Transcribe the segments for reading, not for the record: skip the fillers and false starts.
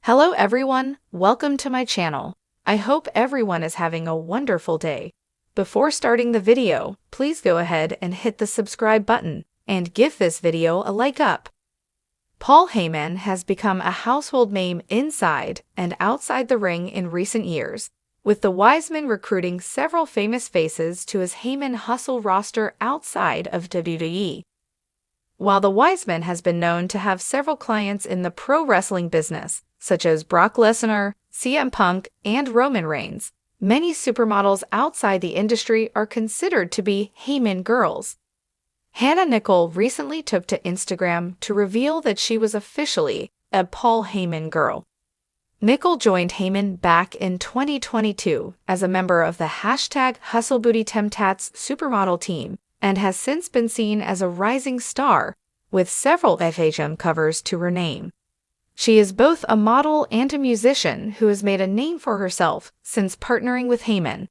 Hello everyone, welcome to my channel. I hope everyone is having a wonderful day. Before starting the video, please go ahead and hit the subscribe button and give this video a like up. Paul Heyman has become a household name inside and outside the ring in recent years, with the Wiseman recruiting several famous faces to his Heyman Hustle roster outside of WWE. While the Wiseman has been known to have several clients in the pro wrestling business, such as Brock Lesnar, CM Punk, and Roman Reigns, many supermodels outside the industry are considered to be Heyman girls. Hannah Nicole recently took to Instagram to reveal that she was officially a Paul Heyman girl. Nicole joined Heyman back in 2022 as a member of the #HustleBootyTemtats supermodel team and has since been seen as a rising star with several FHM covers to her name. She is both a model and a musician who has made a name for herself since partnering with Heyman.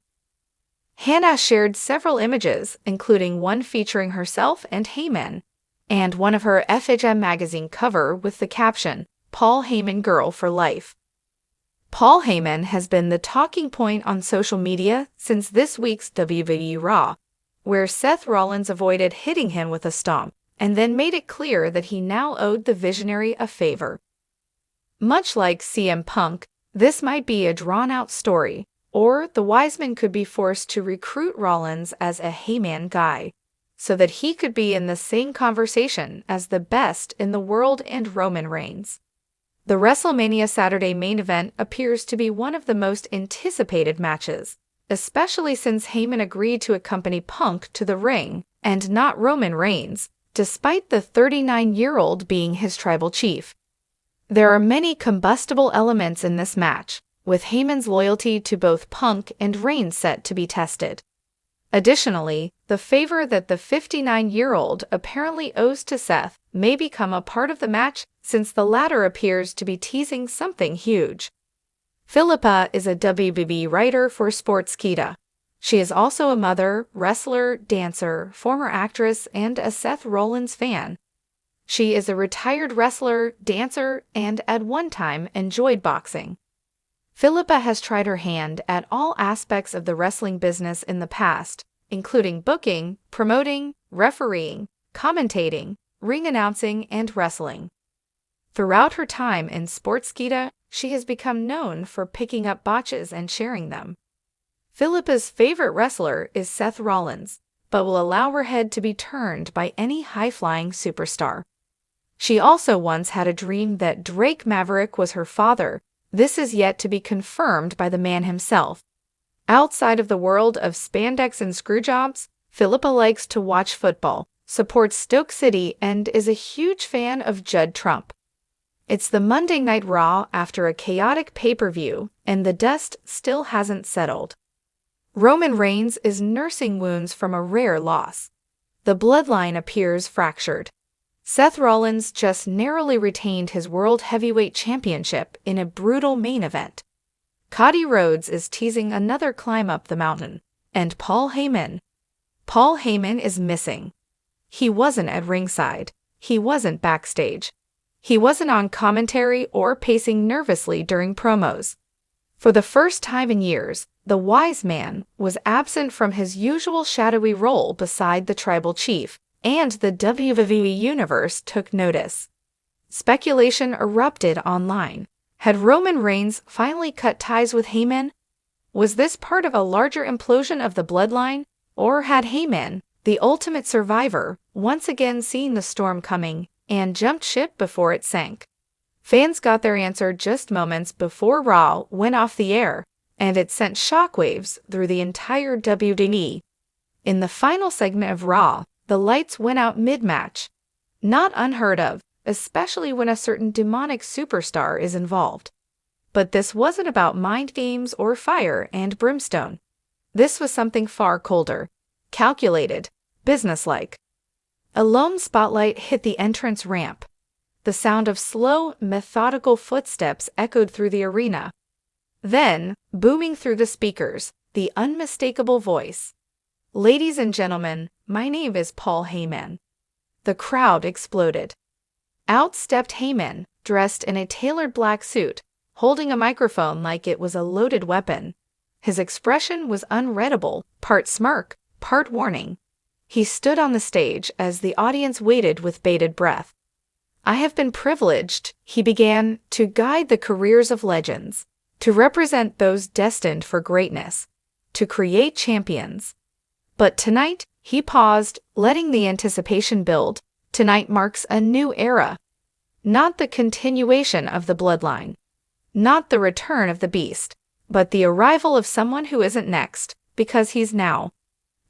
Hannah shared several images, including one featuring herself and Heyman, and one of her FHM magazine cover with the caption, "Paul Heyman Girl for Life." Paul Heyman has been the talking point on social media since this week's WWE Raw, where Seth Rollins avoided hitting him with a stomp, and then made it clear that he now owed the visionary a favor. Much like CM Punk, this might be a drawn-out story, or the Wiseman could be forced to recruit Rollins as a Heyman guy, so that he could be in the same conversation as the best in the world and Roman Reigns. The WrestleMania Saturday main event appears to be one of the most anticipated matches, especially since Heyman agreed to accompany Punk to the ring and not Roman Reigns, despite the 39-year-old being his tribal chief. There are many combustible elements in this match, with Heyman's loyalty to both Punk and Reigns set to be tested. Additionally, the favor that the 59-year-old apparently owes to Seth may become a part of the match since the latter appears to be teasing something huge. Philippa is a WWE writer for Sportskeeda. She is also a mother, wrestler, dancer, former actress, and a Seth Rollins fan. She is a retired wrestler, dancer, and at one time enjoyed boxing. Philippa has tried her hand at all aspects of the wrestling business in the past, including booking, promoting, refereeing, commentating, ring announcing, and wrestling. Throughout her time in Sportskeeda, she has become known for picking up botches and sharing them. Philippa's favorite wrestler is Seth Rollins, but will allow her head to be turned by any high-flying superstar. She also once had a dream that Drake Maverick was her father. This is yet to be confirmed by the man himself. Outside of the world of spandex and screwjobs, Philippa likes to watch football, supports Stoke City, and is a huge fan of Judd Trump. It's the Monday Night Raw after a chaotic pay-per-view, and the dust still hasn't settled. Roman Reigns is nursing wounds from a rare loss. The bloodline appears fractured. Seth Rollins just narrowly retained his World Heavyweight Championship in a brutal main event. Cody Rhodes is teasing another climb up the mountain. And Paul Heyman is missing. He wasn't at ringside. He wasn't backstage. He wasn't on commentary or pacing nervously during promos. For the first time in years, the wise man was absent from his usual shadowy role beside the tribal chief, and the WWE Universe took notice. Speculation erupted online. Had Roman Reigns finally cut ties with Heyman? Was this part of a larger implosion of the bloodline? Or had Heyman, the ultimate survivor, once again seen the storm coming and jumped ship before it sank? Fans got their answer just moments before Raw went off the air, and it sent shockwaves through the entire WWE. In the final segment of Raw, the lights went out mid-match. Not unheard of, especially when a certain demonic superstar is involved. But this wasn't about mind games or fire and brimstone. This was something far colder, calculated, businesslike. A lone spotlight hit the entrance ramp. The sound of slow, methodical footsteps echoed through the arena. Then, booming through the speakers, the unmistakable voice. "Ladies and gentlemen, my name is Paul Heyman." The crowd exploded. Out stepped Heyman, dressed in a tailored black suit, holding a microphone like it was a loaded weapon. His expression was unreadable, part smirk, part warning. He stood on the stage as the audience waited with bated breath. "I have been privileged," he began, "to guide the careers of legends, to represent those destined for greatness, to create champions." But tonight, he paused, letting the anticipation build. Tonight marks a new era. Not the continuation of the bloodline. Not the return of the beast, but the arrival of someone who isn't next, because he's now.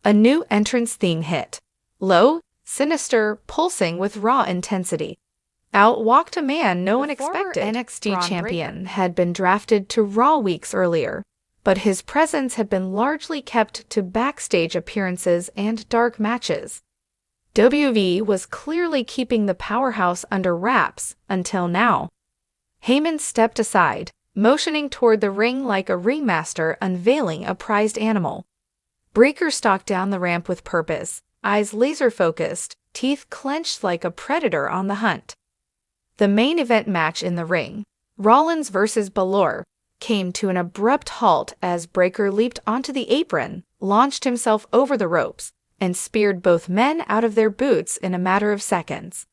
A new entrance theme hit. Low, sinister, pulsing with raw intensity. Out walked a man no one expected. The NXT champion had been drafted to Raw weeks earlier, but his presence had been largely kept to backstage appearances and dark matches. WWE was clearly keeping the powerhouse under wraps until now. Heyman stepped aside, motioning toward the ring like a ringmaster unveiling a prized animal. Breakker stalked down the ramp with purpose, eyes laser-focused, teeth clenched like a predator on the hunt. The main event match in the ring, Rollins vs. Balor, came to an abrupt halt as Breakker leaped onto the apron, launched himself over the ropes, and speared both men out of their boots in a matter of seconds.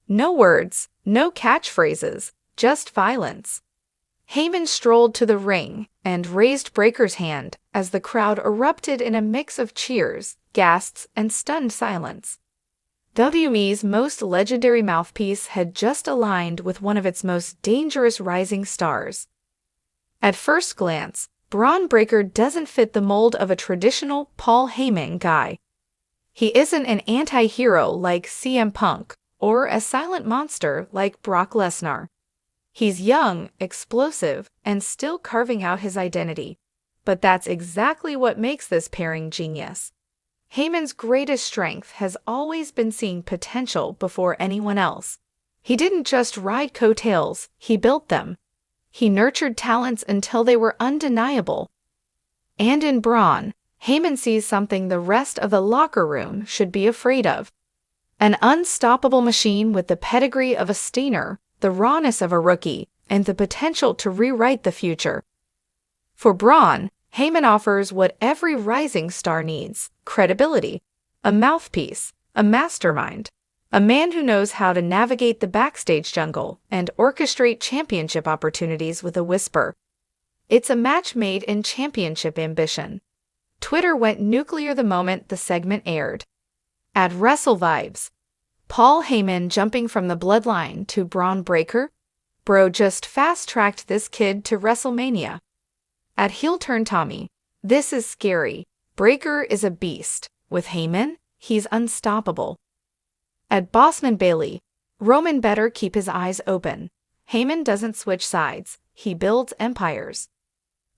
No words, no catchphrases, just violence. Heyman strolled to the ring and raised Breakker's hand as the crowd erupted in a mix of cheers, gasps, and stunned silence. WWE's most legendary mouthpiece had just aligned with one of its most dangerous rising stars. At first glance, Braun Breakker doesn't fit the mold of a traditional Paul Heyman guy. He isn't an anti-hero like CM Punk or a silent monster like Brock Lesnar. He's young, explosive, and still carving out his identity. But that's exactly what makes this pairing genius. Heyman's greatest strength has always been seeing potential before anyone else. He didn't just ride coattails, he built them. He nurtured talents until they were undeniable. And in Braun, Heyman sees something the rest of the locker room should be afraid of. An unstoppable machine with the pedigree of a Steiner, the rawness of a rookie, and the potential to rewrite the future. For Braun, Heyman offers what every rising star needs: credibility, a mouthpiece, a mastermind, a man who knows how to navigate the backstage jungle and orchestrate championship opportunities with a whisper. It's a match made in championship ambition. Twitter went nuclear the moment the segment aired. At Wrestle Vibes, Paul Heyman jumping from the bloodline to Braun Breakker? Bro just fast-tracked this kid to WrestleMania. At Heel Turn Tommy, this is scary. Breakker is a beast. With Heyman, he's unstoppable. At Bossman Bailey, Roman better keep his eyes open. Heyman doesn't switch sides, he builds empires.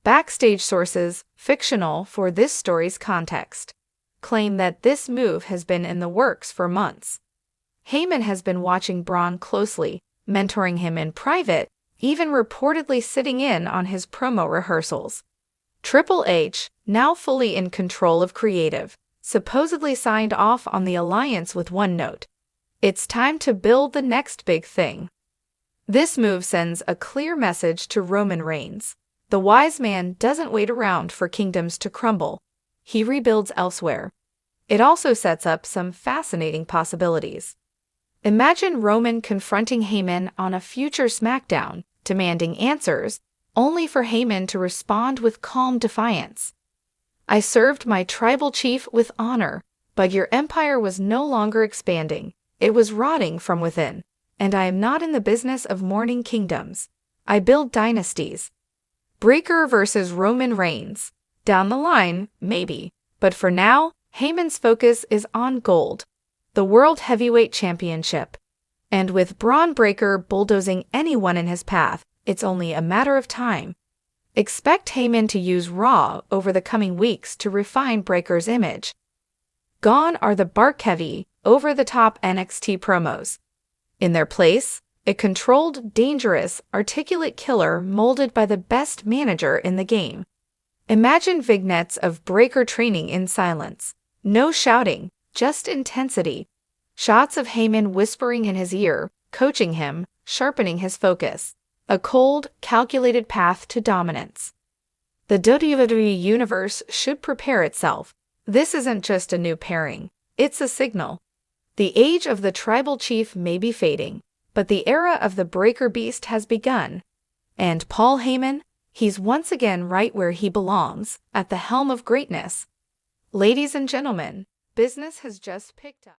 Backstage sources, fictional for this story's context, claim that this move has been in the works for months. Heyman has been watching Braun closely, mentoring him in private, even reportedly sitting in on his promo rehearsals. Triple H, now fully in control of creative, supposedly signed off on the alliance with one note: it's time to build the next big thing. This move sends a clear message to Roman Reigns. The wise man doesn't wait around for kingdoms to crumble. He rebuilds elsewhere. It also sets up some fascinating possibilities. Imagine Roman confronting Heyman on a future SmackDown, demanding answers, only for Heyman to respond with calm defiance. I served my tribal chief with honor, but your empire was no longer expanding. It was rotting from within, and I am not in the business of mourning kingdoms. I build dynasties. Breakker versus Roman Reigns. Down the line, maybe, but for now, Heyman's focus is on gold, the World Heavyweight Championship. And with Braun Breakker bulldozing anyone in his path, it's only a matter of time. Expect Heyman to use Raw over the coming weeks to refine Breakker's image. Gone are the bark-heavy, over-the-top NXT promos. In their place, a controlled, dangerous, articulate killer molded by the best manager in the game. Imagine vignettes of Breakker training in silence. No shouting, just intensity. Shots of Heyman whispering in his ear, coaching him, sharpening his focus. A cold, calculated path to dominance. The WWE Universe should prepare itself. This isn't just a new pairing, it's a signal. The age of the tribal chief may be fading, but the era of the Breaker Beast has begun. And Paul Heyman, he's once again right where he belongs, at the helm of greatness. Ladies and gentlemen, business has just picked up.